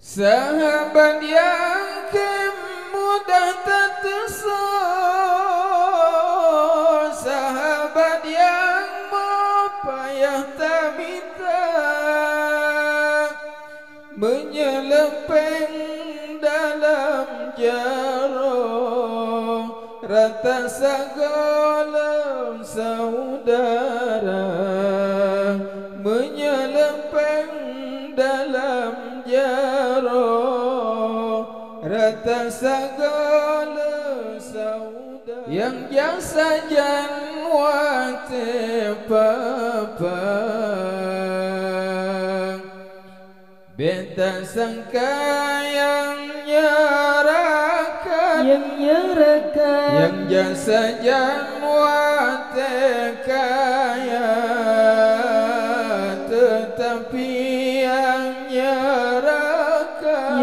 Sahabat yang mudah terteso, sahabat yang payah tak minta, menyelepeng dalam jarum rata segala saudara, menyelepeng dalam jarum rata segala saudara, yang jasa janwate papa beta sangka yang nyarakan, yang jasa janwate kaya, tetapi yang nyarakan,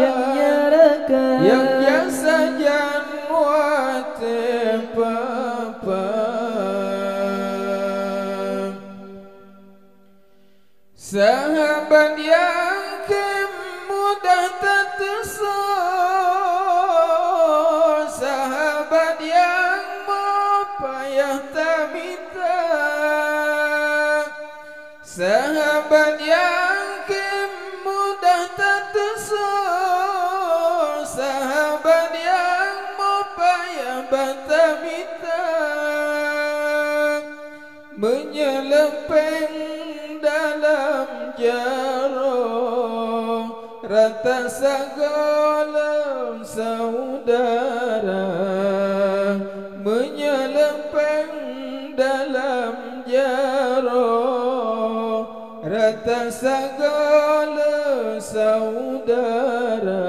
yang jasa janwate papa. Sahabat yang mudah terteso, sahabat yang payah tak minta, sahabat yang mudah terteso, sahabat yang payah tak minta, menyelepeng dalam jarum rata segala saudara, menyelepeng dalam jarum rata segala saudara,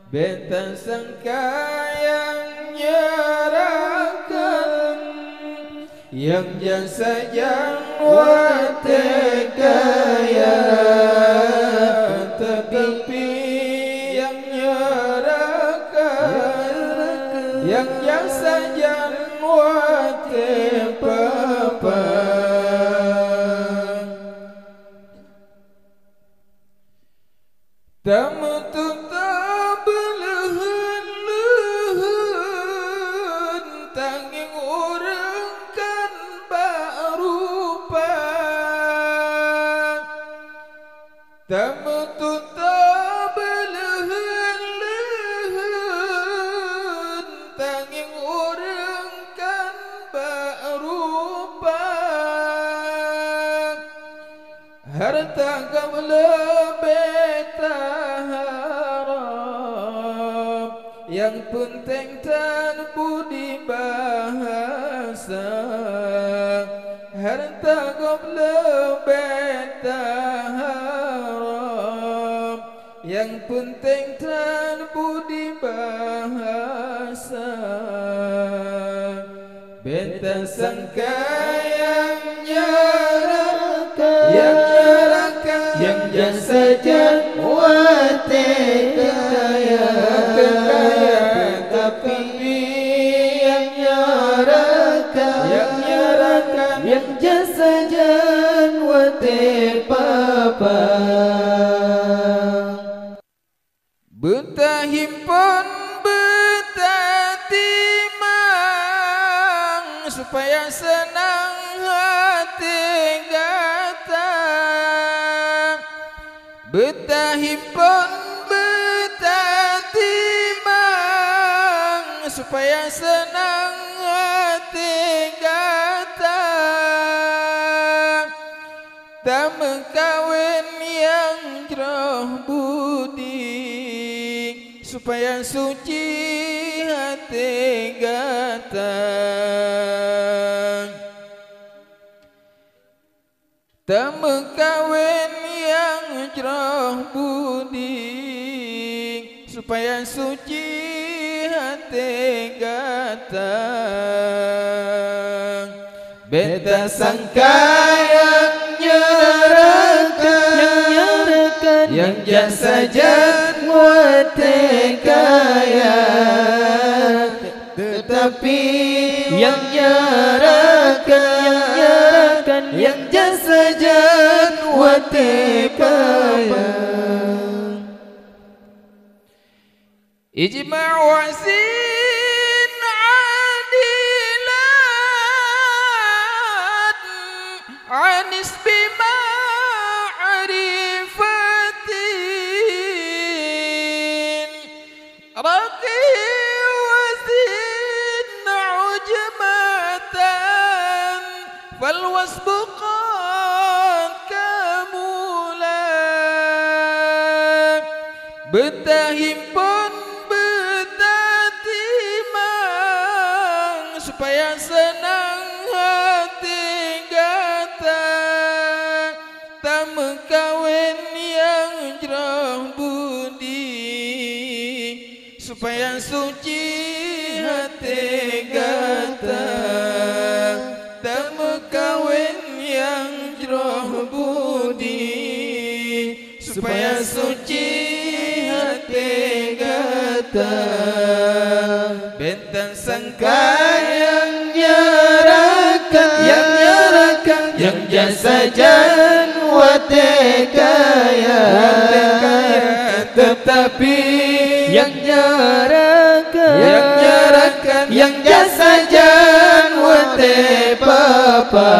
beta sangka yang nyarakan, yang jasa janwate kaya, tetapi yang nyarakan, yang jasa janwate papa. Tamutuk tabelehun tanging urang kan barupa, tamutuk tabelehun tanging urang kan barupa, harta kau lebih harap, yang penting tan budi bahasa, harta kau lebih harap, yang penting tan budi bahasa, beta sangka yang nyarakan, yang jasa janwate kaya, tetapi yang nyarakan, yang jasa janwate papa. Beta himpun beta timang, supaya senang hati gata, beta himpun beta timang, supaya senang hati gata, tak mengkawin yang jroh budi, supaya suci hati gata, tak mengkawin yang jroh budi, supaya suci hati gata, beta sangka yang nyarakan, yang jasa janwate kaya, tetapi yang nyarakan, yang jasa janwate kaya, ijma' wa'sin adilat anis bima arifatin raqi wazin ujmatan fal wasbuqan kamula bertahimpun bertatimang supaya senang hati gata tamu kawin yang jerah budi supaya suci hati gata tamu kawin yang jerah budi supaya suci hati gata bentang sangka yang nyerakan yang jasa watekaya tetapi yang nyerakan yang jasa wate papa